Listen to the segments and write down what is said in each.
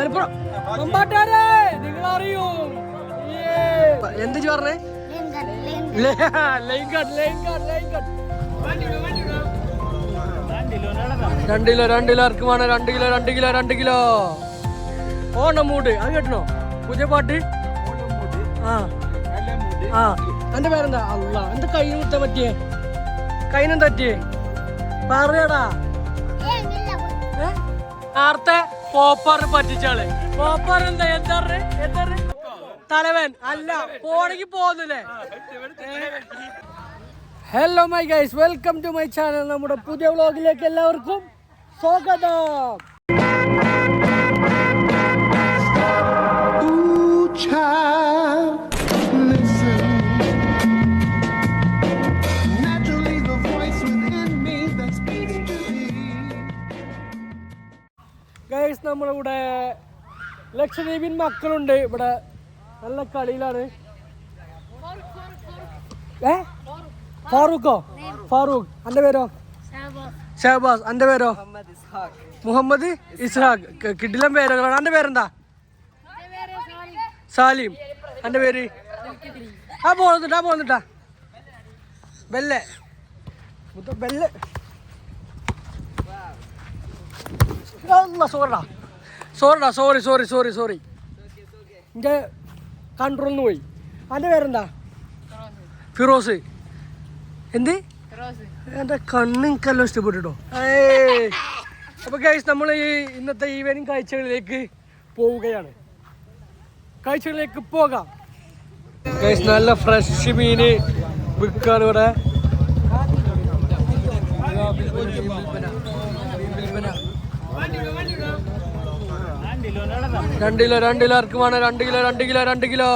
മലപ്പുറം നിങ്ങൾ അറിയൂ എന്ത് പറഞ്ഞേ? രണ്ടിലോ ആർക്ക് വേണം? 2 കിലോ ഓണം മൂട്. അത് കേട്ടണോ പുതിയ പാട്ട്? ആ എന്റെ പേരെന്താ? അല്ല എന്താ കൈന് കുത്താൻ പറ്റിയേ? കൈനെന്താ പറ്റിയേ? പറയടാ. നേരത്തെ പോപ്പർ പറ്റിച്ചാള്. പോപ്പർ എന്താ തലവൻ അല്ല പോണെങ്കിൽ പോകുന്നില്ലേ? Hello my guys, welcome to my channel. നമ്മുടെ പുതിയ വ്ളോഗിലേക്ക് എല്ലാവർക്കും സ്വാഗതം. ഗൈസ്, നമ്മളിവിടെ ലക്ഷദ്വീപിൻ മക്കളുണ്ട്. ഇവിടെ നല്ല കളിയിലാണ്. ഫാറൂഖോ? ഫാറൂഖ്. എൻ്റെ പേരോ? ഷഹബാസ്. എൻ്റെ പേരോ? മുഹമ്മദ് ഇസ്ഹാഖ്. കിടിലൻ പേരുകളാണ്. എൻ്റെ പേരെന്താ? സാലിം. എൻ്റെ പേര്? പോന്നിട്ടാ ബെല്ലെ ബെല്ലെ. സോറി എൻ്റെ കൺട്രോളിന്ന് പോയി. എൻ്റെ പേരെന്താ? ഫിറോസ്. എന്ത്? എൻ്റെ കണ്ണിനെല്ലാം ഇഷ്ടപ്പെട്ടോ. അപ്പൊ ഗൈസ്, നമ്മൾ ഈ ഇന്നത്തെ ഈവനിങ് കാഴ്ചകളിലേക്ക് പോവുകയാണ്. കാഴ്ചകളിലേക്ക് പോകാം. ഗൈസ്, നല്ല ഫ്രഷ് മീന് വിൽക്കാണ് ഇവിടെ. രണ്ടിലോ ആർക്ക് വേണം? 2 കിലോ.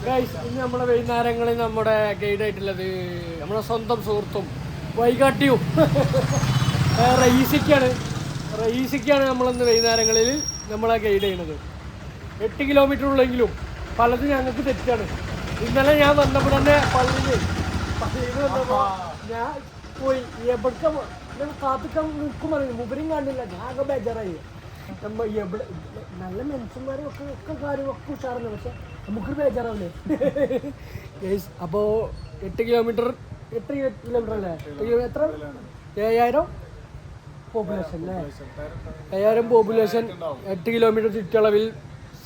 ഗൈസ്, ഇന്ന് നമ്മുടെ വൈകുന്നേരങ്ങളിൽ നമ്മുടെ ഗൈഡായിട്ടുള്ളത് നമ്മുടെ സ്വന്തം സുഹൃത്തും വൈകാട്ടിയും റയീസിക്കാണ് നമ്മളിന്ന് വൈകുന്നേരങ്ങളിൽ നമ്മളെ ഗൈഡ് ചെയ്യുന്നത്. 8 കിലോമീറ്റർ ഉള്ളെങ്കിലും പലതും ഞങ്ങൾക്ക് തെറ്റാണ്. ഇന്നലെ ഞാൻ വന്നപ്പോൾ തന്നെ പള്ളിയിൽ വന്നപ്പോൾ ഞാൻ പോയി എവിടെ കാത്തിക്കാൻ നിൽക്കും പറഞ്ഞു. മുബരും കണ്ടില്ല. ഞാൻ ആകെ ബേജാറായി. നമ്മൾ എവിടെ നല്ല മനുഷ്യന്മാരും ഒക്കെ കാര്യമൊക്കെ ഉഷാറല്ല, പക്ഷെ നമുക്കൊരു ബേജാറാവില്ലേ? അപ്പോൾ 8 കിലോമീറ്റർ അല്ലേ? എത്ര? 7000 പോപ്പുലേഷൻ അല്ലേ? 7000 പോപ്പുലേഷൻ, 8 കിലോമീറ്റർ ചുറ്റളവിൽ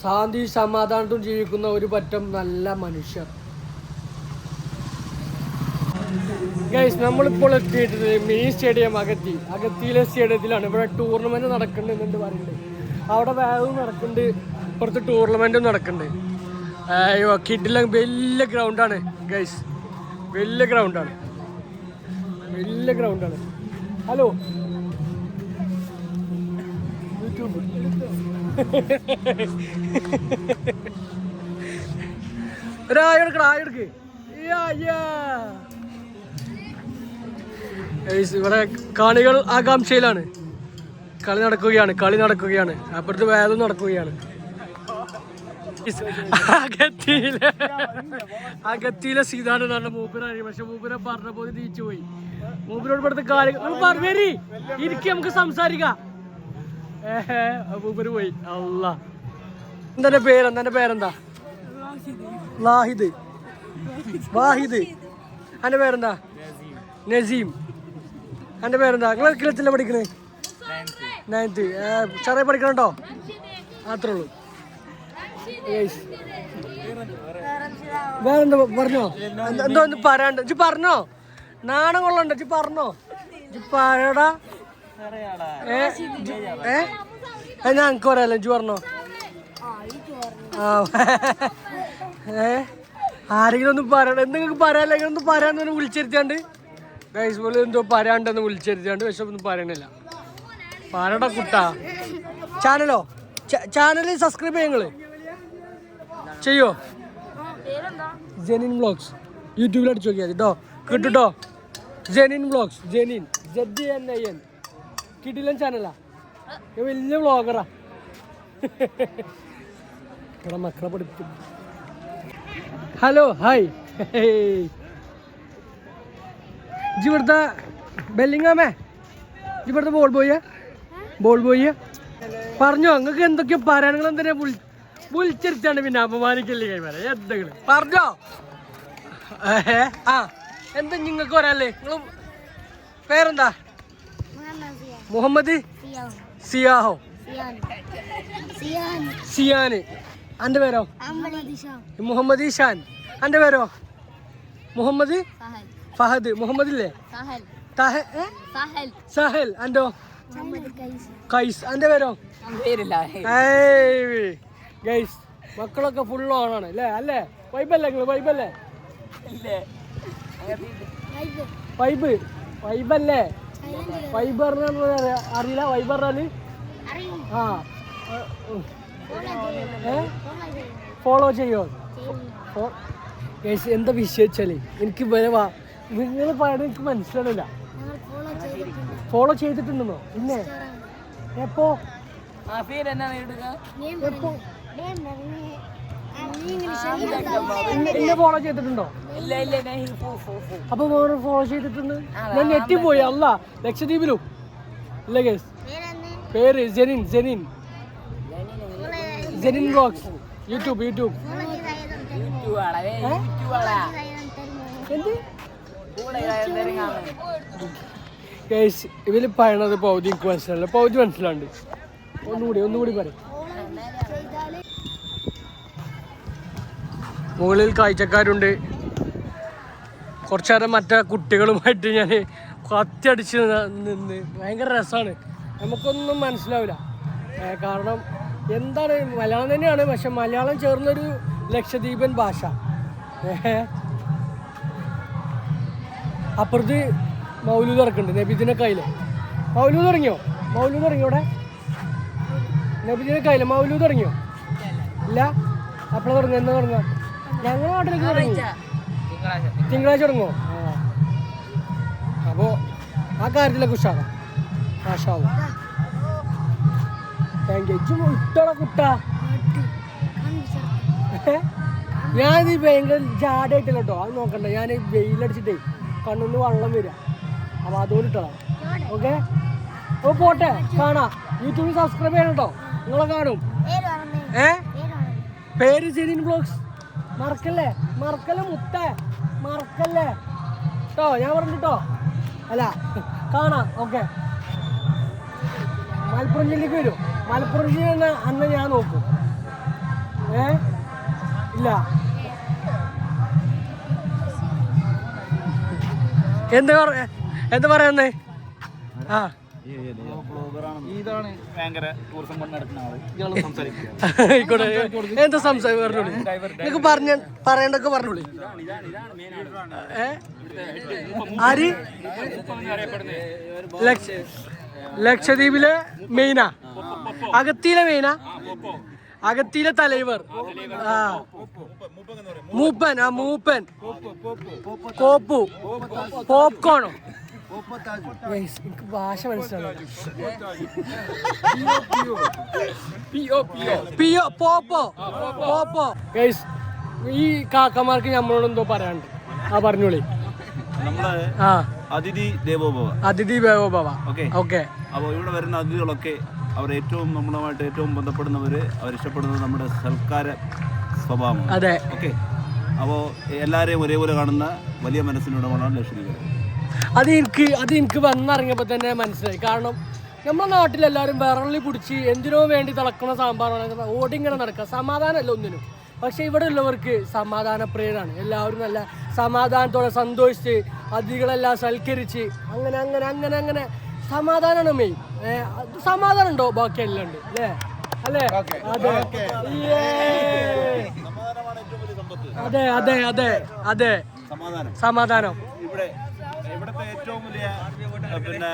ശാന്തി സമാധാനത്തും ജീവിക്കുന്ന ഒരു പറ്റം നല്ല മനുഷ്യർ. ഗൈസ്, നമ്മളിപ്പോൾ എത്തിയിട്ടത് മിനി സ്റ്റേഡിയം അഗത്തിയിലെ സ്റ്റേഡിയത്തിലാണ്. ഇവിടെ ടൂർണമെന്റ് നടക്കുന്നുണ്ട് പറയുന്നുണ്ട്. അവിടെ വേഗം നടക്കുന്നുണ്ട്, ഇപ്പുറത്ത് ടൂർണമെന്റും നടക്കുന്നുണ്ട്. കിട്ടില്ല, വലിയ ഗ്രൗണ്ടാണ് ഗൈസ്, വലിയ ഗ്രൗണ്ടാണ്. Hello YouTube. ഒരായെടുക്ക്. ഇവിടെ കാണികൾ ആകാംക്ഷയിലാണ്. കളി നടക്കുകയാണ്. അപ്പുറത്ത് വേദം നടക്കുകയാണ്. അകത്തിയിലെ സീതാണ് നല്ല മൂപ്പരാണ്. പക്ഷെ മൂപ്പരെ പറഞ്ഞ പോലെ തിരിച്ചു പോയി. മൂപ്പരോട് ഇവിടുത്തെ കാര്യങ്ങൾ ഇരിക്കും, നമുക്ക് സംസാരിക്കാം. മൂപ്പര് പോയി. അല്ലാ, എന്റെ പേരെന്താ? വാഹിദ്. എന്റെ പേരെന്താ? നസീം. എൻ്റെ പേരെന്താ? നിങ്ങൾ കിളത്തില്ല പഠിക്കണേ? 9th. ചെറിയ പഠിക്കണോ? അത്രേ ഉള്ളൂ. വേറെന്താ പറഞ്ഞോ? എന്തോ ഒന്ന് പറയാണ്ട് ഇജ്ജ് പറഞ്ഞോ? നാണം കൊള്ളണ്ട, ഇജ്ജ് പറഞ്ഞോ? ഇജ്ജ് പറയടാ. ഞാൻ എനിക്ക് പറയാലോ, ഇജ്ജ് പറഞ്ഞോ? ആരെങ്കിലും ഒന്നും പറയണ്ട. എന്തെങ്കിലും പറയാല്ല, ഒന്നും പറയാൻ വിളിച്ചിരുത്താണ്ട് ഗൈസ് പോലെ എന്തോ പറയാണ്ടെന്ന് വിളിച്ചിരുത്താണ്ട്. പക്ഷെ ഒന്നും പറയണില്ല. പറയടാ കുട്ടാ. ചാനൽ സബ്സ്ക്രൈബ് ചെയ്യങ്ങള് ചെയ്യോ? ജെനിൻ വ്ളോഗ്സ് യൂട്യൂബിൽ അടിച്ചു നോക്കിയാൽ കേട്ടോ, കിട്ടുട്ടോ. ജെനിൻ വ്ളോഗ്സ്, ZENIN. കിടിലൻ ചാനലാ, വലിയ വ്ളോഗറാ. ഇവിടെ മക്കളെ പഠിപ്പിക്കും. Hello, hi. ഇവിടുത്തെ ബെല്ലിങ്ങാമേ ഇവിടുത്തെ ബോൾ ബോയ്യ പറഞ്ഞോ നിങ്ങൾക്ക് എന്തൊക്കെയോ പറയാനുകൾ എന്തിനാ വിളിച്ചിരിച്ചാണ് പിന്നെ അപമാനിക്കല്ലേ കൈമാരെ എന്തെങ്കിലും പറഞ്ഞോ ആ എന്താ നിങ്ങൾക്ക് പറയാല്ലേ നിങ്ങൾ പേരെന്താ മുഹമ്മദ് സിയാഹോ സിയാന് അന്റെ പേരോ മുഹമ്മദ് ഇഷാൻ അന്റെ പേരോ മുഹമ്മദ് ഫഹദ് മുഹമ്മദ് ഇല്ലേ സഹൽ അന്റോ കൈസ് അന്റെ പേരോ ഗൈസ് മക്കളൊക്കെ ഫുൾ ഓണാണ് അല്ലേ അല്ലേ വൈബല്ലേ നിങ്ങള് വൈബല്ലേ വൈബല്ലേ വൈബ് പറഞ്ഞ അറിയില്ല വൈബ് പറഞ്ഞാല് ആ ഫോളോ ചെയ്യോ ഗൈസ് എന്താ വിഷയിച്ചാല് എനിക്ക് നിങ്ങൾ പറയുന്നത് എനിക്ക് മനസ്സിലാവില്ല ഫോളോ ചെയ്തിട്ടുണ്ടെന്നോ പിന്നെ എപ്പോ എന്നെ ഫോളോ ചെയ്തിട്ടുണ്ടോ അപ്പൊ വേറെ ഫോളോ ചെയ്തിട്ടുണ്ട് ഞാൻ നെറ്റിൽ പോയി അല്ല ലക്ഷദ്വീപിലും ഇല്ല ഗൈസ് പേര് ജെനിൻ വ്ലോഗ്സ് യൂട്യൂബ് ഗൈസ് ഇവര് പറയണത് പൗതി എനിക്ക് മനസ്സിലാവില്ല പൗതി മനസ്സിലാണ്ട് ഒന്നുകൂടി പറയും മുകളിൽ കാഴ്ചക്കാരുണ്ട് കുറച്ചേരം മറ്റേ കുട്ടികളുമായിട്ട് ഞാൻ കത്തിയടിച്ച് നിന്ന് ഭയങ്കര രസമാണ് നമുക്കൊന്നും മനസ്സിലാവില്ല കാരണം എന്താണ് മലയാളം തന്നെയാണ് പക്ഷെ മലയാളം ചേർന്നൊരു ലക്ഷദ്വീപൻ ഭാഷ അപ്പുറത്ത് മൗലൂദ് ഇറക്കുന്നുണ്ട് നബിദിനെ കയ്യില് മൗലൂദ് ഇറങ്ങിയോ ഇവിടെ നബിദിനെ കയ്യില് മൗലൂദ് ഇറങ്ങിയോ ഇല്ല അപ്പോഴാണ് തുടങ്ങുക എന്നാ തുടങ്ങുക ഞങ്ങളുടെ നാട്ടിലേക്ക് തുടങ്ങി തിങ്കളാഴ്ച തുടങ്ങുമോ അപ്പോൾ ആ കാര്യത്തിലൊക്കെ ഉഷാറാ മാഷാവും ഇട്ടോളെ കുട്ടാ ഞാനിത് ഭയങ്കര ജാടായിട്ടില്ല കേട്ടോ അത് നോക്കണ്ട ഞാൻ വെയിലടിച്ചിട്ടേ കണ്ണൊന്ന് വെള്ളം വരിക അപ്പോൾ അതുകൊണ്ട് ഇട്ടോളാം ഓക്കെ അപ്പോൾ പോട്ടെ കാണാം യൂട്യൂബിൽ സബ്സ്ക്രൈബ് ചെയ്യണം കേട്ടോ നിങ്ങളെ കാണും പേര് ജെനിൻ വ്ലോഗ്സ് മറക്കല്ലേ മറക്കല്ലേ കേട്ടോ ഞാൻ പറഞ്ഞിട്ടോ അല്ല കാണാം ഓക്കെ മലപ്പുറം ജില്ലക്ക് വരും മലപ്പുറം ജില്ല അന്ന് ഞാൻ നോക്കും ഇല്ല എന്താ പറയുന്നേ ആ എന്താ സംസാരിക്കും പറഞ്ഞോളി നിങ്ങൾക്ക് പറയണ്ടൊക്കെ പറഞ്ഞോളി ആര് ലക്ഷദ്വീപിലെ മെയിനാ അകത്തിയിലെ തലൈവർ മൂപ്പൻ കോപ്പു പോപ്കോണോ എനിക്ക് ഭാഷ മനസ്സിലാവും ഈ കാക്കമാർക്ക് നമ്മളോട് എന്തോ പറയാണ്ട് പറഞ്ഞോളി അതിഥി ദേവോ ഭവ ഓക്കെ അപ്പോൾ ഇവിടെ വരുന്ന അതിഥികളൊക്കെ അവർ നമ്മളുമായിട്ട് ഏറ്റവും ബന്ധപ്പെടുന്നവര് അവരിഷ്ടപ്പെടുന്നത് നമ്മുടെ സൽക്കാര സ്വഭാവം. അതെ ഓക്കെ അപ്പോൾ എല്ലാവരെയും ഒരേപോലെ കാണുന്ന വലിയ മനസ്സിനുടമയാണ് ലക്ഷദ്വീപ്. അത് എനിക്ക് വന്നിറങ്ങിയപ്പോൾ തന്നെ മനസ്സിലായി. കാരണം നമ്മുടെ നാട്ടിലെല്ലാവരും വിരളി പിടിച്ച് എന്തിനോ വേണ്ടി തിളക്കുന്ന സാമ്പാറാണ് ഓടിങ്ങനെ നടക്കുക, സമാധാനമല്ല ഒന്നിനും. പക്ഷെ ഇവിടെ ഉള്ളവർക്ക് സമാധാനപ്രിയരാണ്. എല്ലാവരും നല്ല സമാധാനത്തോടെ സന്തോഷിച്ച് അതിഥികളെല്ലാം സൽക്കരിച്ച് അങ്ങനെ അങ്ങനെ അങ്ങനെ അങ്ങനെ സമാധാനമാണ് മെയിൻ. സമാധാനം ഉണ്ടോ ബാക്കി എല്ലാം ഉണ്ട് അല്ലേ? അതെ അതെ അതെ അതെ സമാധാനം. ഇവിടുത്തെ ഏറ്റവും വലിയ പിന്നെ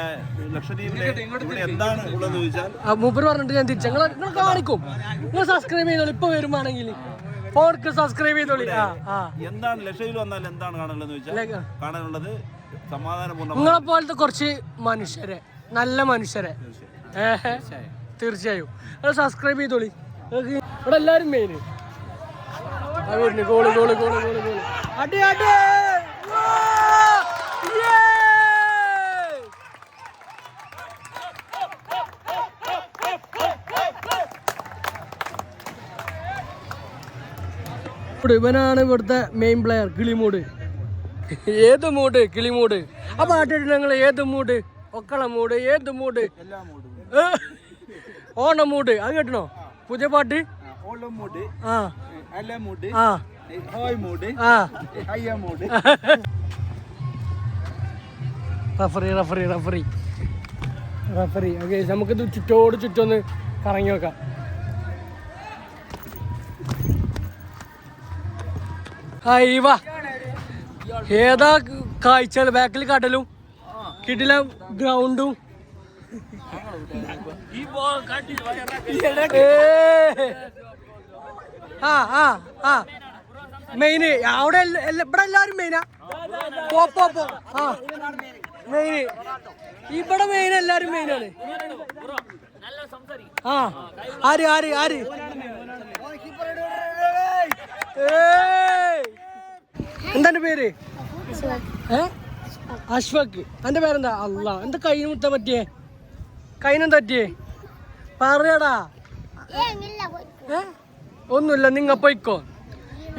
ലക്ഷദ്വീപിലെ ഇവിടെ എന്താണ് ഉള്ളതെന്ന് ചോദിച്ചാൽ മൂപ്പർ പറഞ്ഞിട്ട് ഞാൻ തിരിച്ചു നിങ്ങൾ കാണിക്കും. നിങ്ങൾ സബ്സ്ക്രൈബ് ചെയ്തോളൂ. ഇപ്പൊ വരുവാണെങ്കിൽ ഫോർക്ക് സബ്സ്ക്രൈബ് ചെയ്തോളി. എന്താണ് ലക്ഷദ്വീപിൽ വന്നാൽ എന്താണ് കാണുള്ളതെന്ന് ചോദിച്ചാൽ കാണാനുള്ളത് സമാധാനപൂർണ്ണ നിങ്ങളെ പോലത്തെ കുറച്ച് മനുഷ്യരെ, നല്ല മനുഷ്യരെ. തീർച്ചയായും നിങ്ങൾ സബ്സ്ക്രൈബ് ചെയ്തോളി. ഇവിടെ എല്ലാവരും main goal goal goal goal goal അടി അടി. ഇവനാണ് ഇവിടുത്തെ മെയിൻ പ്ലെയർ കിളിമൂട്. ഏത് മൂട് കിളിമൂട്. ആ പാട്ടിട്ട് ഞങ്ങൾ ഏത് മൂട് ഒക്കള മൂട് ഏത് മൂട് ഓണ മൂട് അത് കേട്ടണോ പുതിയ പാട്ട്? ആ ആ referee referee referee referee okay. നമുക്കിത് ചുറ്റോട് ചുറ്റൊന്ന് കറങ്ങി വെക്കാം. വാ ഏതാ കാഴ്ചകൾ ബാക്കിൽ കടലും കിടില ഗ്രൗണ്ടും. മെയിന് അവിടെ ഇവിടെ എല്ലാരും മെയിനാ. ആ മെയിന് ഇവിടെ മെയിൻ എല്ലാരും മെയിനാണ്. ആ ആര് ആര് ആര് എന്താണ് പേര്? അശ്വക്. എന്റെ പേരെന്താ? അല്ല എന്താ കൈന് മുത്ത പറ്റിയേ? കൈനെന്താ പറ്റിയേ പറയടാ. ഒന്നുമില്ല നിങ്ങ പോയിക്കോ.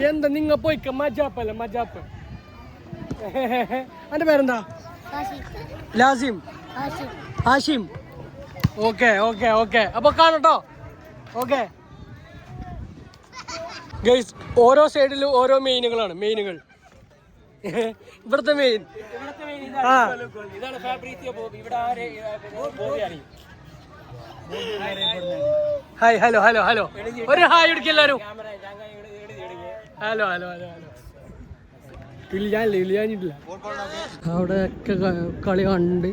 എന്താ നിങ്ങ പോയിക്കോ. മജാപ്പല്ല മജാപ്പ്. എന്റെ പേരെന്താ? Lasim Hashim. Okay okay okay അപ്പൊ കാണട്ടോ. ഓക്കെ ഗൈസ് ഓരോ സൈഡിലും ഓരോ മെയിനുകളാണ്. മെയിനുകൾ ഇവിടുത്തെ മെയിൻ. ആ ഹായ് ഹലോ ഹലോ ഹലോ ഒരു ഹായ് എടുക്ക എല്ലാരും. Hello hello hello hello. ഇല്ലാഞ്ഞിട്ടില്ല. അവിടെ ഒക്കെ കളി കണ്ട്.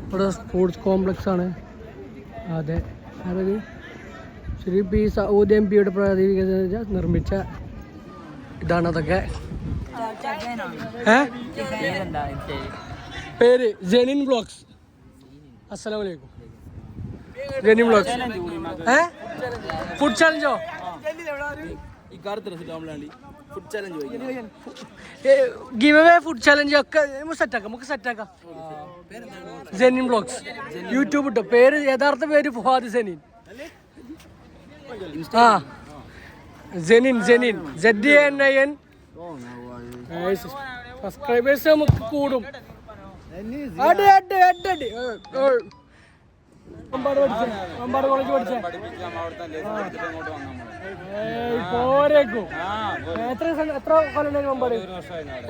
ഇവിടെ സ്പോർട്സ് കോംപ്ലക്സ് ആണ്. അതെ അതായത് ശ്രീ പി സൗദി എം പിയുടെ പ്രാതിനിധ്യ നിർമ്മിച്ച ഇതാണ് അതൊക്കെ. പേര് ജെനിൻ ബ്ലോഗ്സ്. അസ്സലാമു അലൈക്കും. ജെനിൻ ബ്ലോഗ്സ്. ഫുഡ് ചാലഞ്ചോ? ഗിവ് അവേ ഫുഡ് ചാലഞ്ച് ഒക്കെ സെറ്റാക്കാം. നമുക്ക് സെറ്റാക്കാം. ജെനിൻ ബ്ലോഗ്സ് യൂട്യൂബ് ഇട്ടോ. പേര് യഥാർത്ഥ പേര് ഫുഹാദ് സെനീൻ. ആ ജെനിൻ ജെനിൻ ZENIN. സബ്സ്ക്രൈബേഴ്സ് നമുക്ക് കൂടും. അടി അടി അടി അടി. മമ്പാട് കോളേജ് പഠിച്ചേ പോരേക്കും. എത്ര കൊല്ലം മമ്പാട്?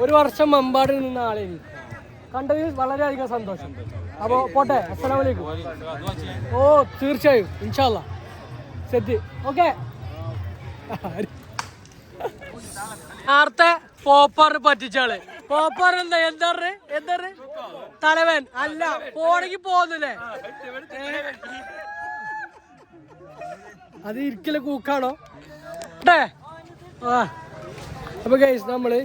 ഒരു വർഷം മമ്പാട് നിന്ന ആളെ കണ്ടതിൽ വളരെയധികം സന്തോഷം. അപ്പോൾ പോട്ടെ. അസ്സലാമു അലൈക്കും. ഓ തീർച്ചയായും ഇൻഷാ അല്ലാ സെറ്റ്. ഓക്കെ നേരത്തെ പോപ്പാറിന് പറ്റിച്ചാള്. പോപ്പാർ എന്താ എന്താ എന്താ തലവൻ അല്ല പോണെങ്കിൽ പോകുന്നില്ലേ? അത് ഇരിക്കല് കൂക്കാണോ? അപ്പൊ ഗൈസ് നമ്മള്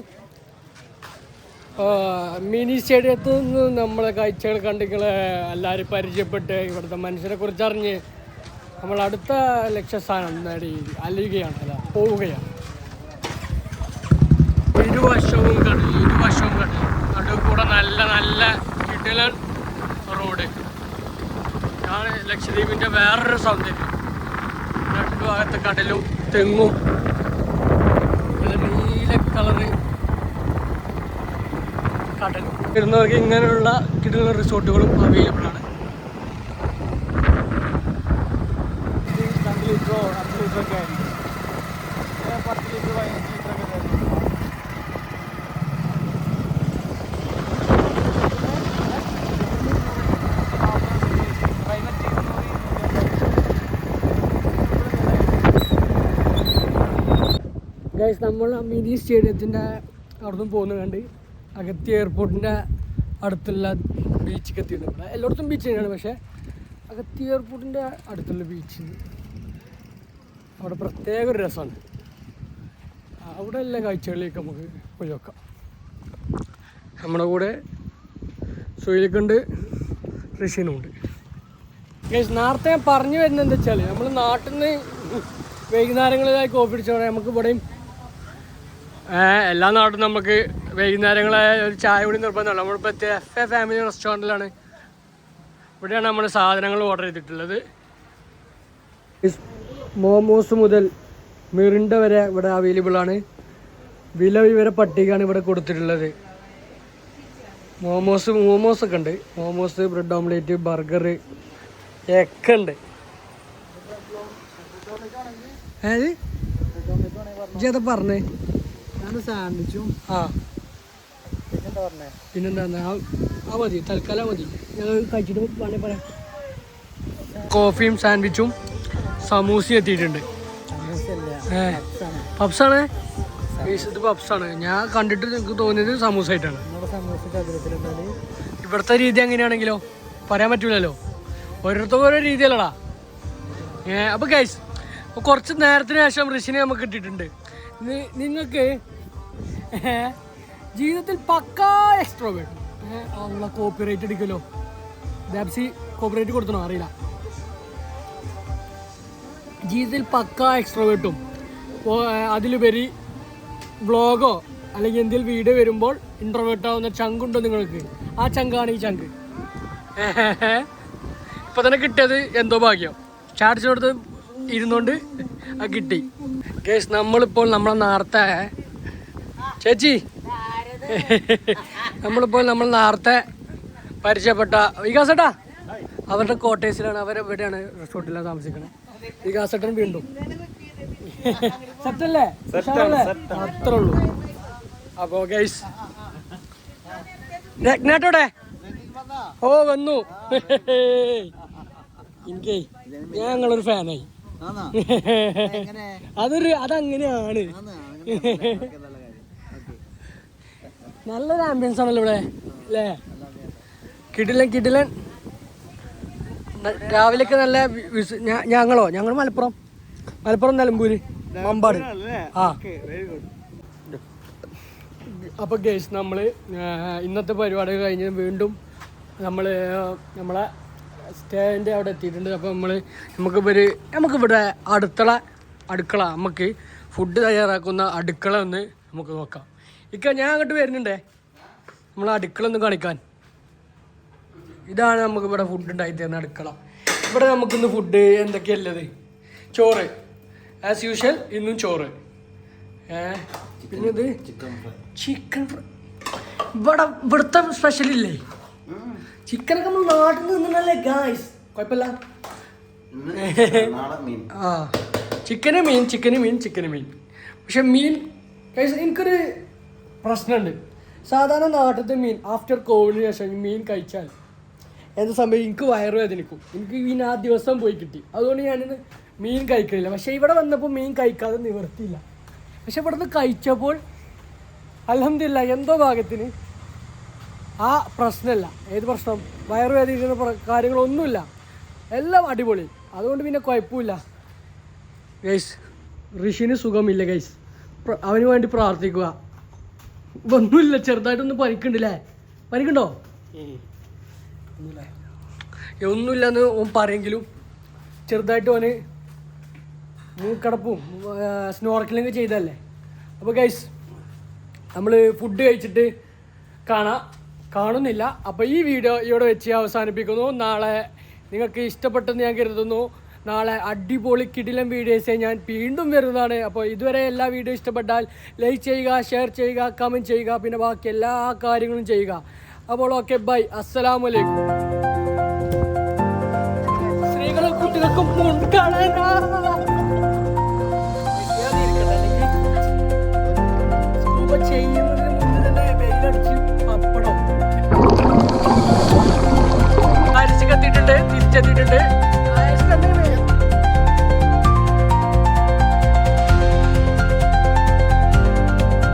മിനി സ്റ്റേഡിയത്തിൽ നിന്ന് നമ്മളെ കാഴ്ചകൾ കണ്ടിങ്ങളെ എല്ലാവരും പരിചയപ്പെട്ട് ഇവിടുത്തെ മനുഷ്യരെ കുറിച്ച് അറിഞ്ഞ് നമ്മൾ അടുത്ത ലക്ഷ്യസ്ഥാനം നേടി അലിയുകയാണ്. അല്ല പോവുകയാണ്. ഇരുവശവും കടൽ ഇരുവശവും കടൽ. നടുവ് കൂടെ നല്ല നല്ല കിടിലൻ റോഡ്. ഇതാണ് ലക്ഷദ്വീപിൻ്റെ വേറൊരു സൗന്ദര്യം. നടുഭാഗത്ത് കടലും തെങ്ങും നീല കളറ് കടലും. വരുന്നവർക്ക് ഇങ്ങനെയുള്ള കിടിലൻ റിസോർട്ടുകളും അവൈലബിൾ ആണ്. 2 ലിറ്ററോ 5 ലിറ്ററൊക്കെ ആയിരിക്കും. 10 ലിറ്റർ 15 ലിറ്ററൊക്കെ ആയിരിക്കും. ഗൈസ് നമ്മൾ മിനി സ്റ്റേഡിയത്തിൻ്റെ അവിടെ നിന്ന് പോകുന്നത് കണ്ട് അഗത്തി എയർപോർട്ടിൻ്റെ അടുത്തുള്ള ബീച്ചിലേക്ക് എത്തിയിട്ടുണ്ട്. എല്ലായിടത്തും ബീച്ച് തന്നെയാണ്, പക്ഷേ അഗത്തി എയർപോർട്ടിൻ്റെ അടുത്തുള്ള ബീച്ച് അവിടെ പ്രത്യേക ഒരു രസമാണ്. അവിടെ എല്ലാ കാഴ്ചകളിലേക്ക് നമുക്ക് പോയി നോക്കാം. നമ്മുടെ കൂടെ സുഹൈലുണ്ട്, ഋഷിനുണ്ട്. ഗൈസ് നേരത്തെ ഞാൻ പറഞ്ഞു വരുന്നത് എന്താ വെച്ചാൽ നമ്മൾ നാട്ടിൽ നിന്ന് വൈകുന്നേരങ്ങളിലായി കോഫി അടിച്ചാൽ നമുക്ക് ഇവിടെയും എല്ലാ നാട്ടിലും നമുക്ക് വൈകുന്നേരങ്ങളെ ഒരു ചായ കൂടി നിർബന്ധമല്ല. നമ്മളിപ്പോൾ FA ഫാമിലി റെസ്റ്റോറൻറ്റിലാണ്. ഇവിടെയാണ് നമ്മൾ സാധനങ്ങൾ ഓർഡർ ചെയ്തിട്ടുള്ളത്. മോമോസ് മുതൽ മിറിണ്ട വരെ ഇവിടെ അവൈലബിൾ ആണ്. വില വിവര പട്ടികയാണ് ഇവിടെ കൊടുത്തിട്ടുള്ളത്. മോമോസ് ഒക്കെ ഉണ്ട്. മോമോസ്, ബ്രെഡ് ഓംലേറ്റ്, ബർഗർ ഒക്കെ ഉണ്ട്. ഏതാ പറഞ്ഞേ? സാൻഡ്വിച്ചും പിന്നെന്താ മതി, തൽക്കാലം മതി. ഞങ്ങൾ കഴിച്ചിട്ട് വേണേ പറയാം. കോഫിയും സാൻഡ്വിച്ചും സമൂസയും എത്തിയിട്ടുണ്ട്. പപ്സാണ്, ഇത് പപ്സാണ്. ഞാൻ കണ്ടിട്ട് എനിക്ക് തോന്നിയത് സമൂസ ആയിട്ടാണ്. ഇവിടുത്തെ രീതി എങ്ങനെയാണെങ്കിലോ പറയാൻ പറ്റൂലല്ലോ, ഓരോരുത്തർക്കും ഓരോ രീതിയല്ലടാ. അപ്പോൾ ഗൈസ്, കുറച്ച് നേരത്തിന് ശേഷം ഋഷിനെ നമുക്ക് കിട്ടിയിട്ടുണ്ട്. നിങ്ങൾക്ക് ജീവിതത്തിൽ പക്കാ എക്സ്ട്രോവേർട്ട്. അവളെ കോപ്പിറൈറ്റ് അടിക്കുമല്ലോ. ഡാപ്സി കോപ്പിറൈറ്റ് കൊടുത്തണോ അറിയില്ല. ജീവിതത്തിൽ പക്കാ എക്സ്ട്രോവേർട്ടും അതിലുപരി വ്ളോഗോ അല്ലെങ്കിൽ എന്തെങ്കിലും വീഡിയോ വരുമ്പോൾ ഇൻട്രോവേർട്ടാവുന്ന ചങ്കുണ്ടോ നിങ്ങൾക്ക്? ആ ചങ്കാണ് ഈ ചങ്ക്. ഇപ്പം തന്നെ കിട്ടിയത് എന്തോ ഭാഗ്യം. ചാടിച്ചോടത്ത് ഇരുന്നോണ്ട് അത് കിട്ടി. ഗേസ്, നമ്മളിപ്പോൾ നമ്മളെ നേരത്തെ ചേച്ചി നമ്മൾ നേരത്തെ പരിചയപ്പെട്ട വികാസേട്ടാ അവരുടെ കോട്ടേഴ്സിലാണ്, അവരെവിടെയാണ് റിസോർട്ടിലാണ് താമസിക്കുന്നത്. വികാസേട്ടൻ വീണ്ടും സെറ്റല്ലേ? അത്രേ ഉള്ളൂ. അപ്പോ ഗൈസ്, രത്നാട്ടോടെ ഓ വന്നു. എനിക്ക് ഞങ്ങളൊരു ഫാനായി. അതങ്ങനെയാണ്. നല്ലൊരു ആംബിയൻസ് ആണല്ലോ ഇവിടെ അല്ലേ? കിടിലൻ. രാവിലെയൊക്കെ നല്ല ഞങ്ങൾ മലപ്പുറം നിലമ്പൂര് മമ്പാട്. അപ്പോൾ ഗൈസ്, നമ്മൾ ഇന്നത്തെ പരിപാടി കഴിഞ്ഞ് വീണ്ടും നമ്മളെ സ്റ്റേൻ്റെ അവിടെ എത്തിയിട്ടുണ്ട്. അപ്പോൾ നമുക്കിവിടെ അടുക്കള നമുക്ക് ഫുഡ് തയ്യാറാക്കുന്ന അടുക്കള ഒന്ന് നമുക്ക് നോക്കാം. ഞാൻ അങ്ങോട്ട് വരുന്നുണ്ടേ നമ്മളെ അടുക്കള ഒന്ന് കാണിക്കാൻ. ഇതാണ് നമുക്കിവിടെ ഫുഡ് ഉണ്ടായി തരുന്ന അടുക്കള. ഇവിടെ നമുക്കിന്ന് ഫുഡ് എന്തൊക്കെയല്ലത്? ചോറ് ആസ് യൂഷ്വൽ, ഇന്നും ചോറ്. പിന്നെ ഇത് ചിക്കൻ ഫ്രൈ. ഇവിടുത്തെ സ്പെഷ്യലില്ലേ ചിക്കനൊക്കെ? നമ്മൾ നാട്ടിൽ നിന്നല്ലേ ഗായ്സ്, കുഴപ്പമില്ല. ചിക്കന് മീൻ. പക്ഷെ മീൻ ഗായ്സ്, എനിക്കൊരു പ്രശ്നമുണ്ട്. സാധാരണ നാട്ടിലത്തെ മീൻ ആഫ്റ്റർ കോവിഡിന് ശേഷം മീൻ കഴിച്ചാൽ എന്ത് സംഭവം? എനിക്ക് വയറുവേദനിക്കും. എനിക്ക് മീൻ ആ ദിവസം പോയി കിട്ടി, അതുകൊണ്ട് ഞാനിന്ന് മീൻ കഴിക്കലില്ല. പക്ഷേ ഇവിടെ വന്നപ്പോൾ മീൻ കഴിക്കാതെ നിവർത്തിയില്ല. പക്ഷെ ഇവിടുന്ന് കഴിച്ചപ്പോൾ അൽഹംദുലില്ലാ എന്തോ ഭാഗ്യത്തിന് ആ പ്രശ്നമില്ല. ഏത് പ്രശ്നം? വയറുവേദനിക്കുന്ന കാര്യങ്ങളൊന്നുമില്ല, എല്ലാം അടിപൊളി. അതുകൊണ്ട് പിന്നെ കുഴപ്പമില്ല ഗൈസ്. ഋഷിന് സുഖമില്ല ഗൈസ്, അവന് വേണ്ടി പ്രാർത്ഥിക്കുക. ഒന്നുമില്ല, ചെറുതായിട്ടൊന്ന് പനിക്കുണ്ടല്ലേ? പനിക്കുണ്ടോ? ഒന്നുമില്ലെന്ന് ഓൻ പറയെങ്കിലും ചെറുതായിട്ട് ഓന് മൂക്കടപ്പും സ്നോർക്കലിങ് ചെയ്തല്ലേ. അപ്പോൾ ഗൈസ്, നമ്മൾ ഫുഡ് കഴിച്ചിട്ട് കാണുന്നില്ല. അപ്പോൾ ഈ വീഡിയോ ഇവിടെ വെച്ച് അവസാനിപ്പിക്കുന്നു. നാളെ നിങ്ങൾക്ക് ഇഷ്ടപ്പെട്ടെന്ന് ഞാൻ കരുതുന്നു. നാളെ അടിപൊളി കിടിലൻ വീഡിയോസ് ഞാൻ വീണ്ടും വരുന്നതാണ്. അപ്പോൾ ഇതുവരെ എല്ലാ വീഡിയോ ഇഷ്ടപ്പെട്ടാൽ ലൈക്ക് ചെയ്യുക, ഷെയർ ചെയ്യുക, കമൻറ്റ് ചെയ്യുക, പിന്നെ ബാക്കി എല്ലാ കാര്യങ്ങളും ചെയ്യുക. അപ്പോൾ ഓക്കെ, ബൈ, അസ്സലാമു അലൈക്കും. സ്ത്രീകളും കുട്ടികൾക്കും മുൻഗണന.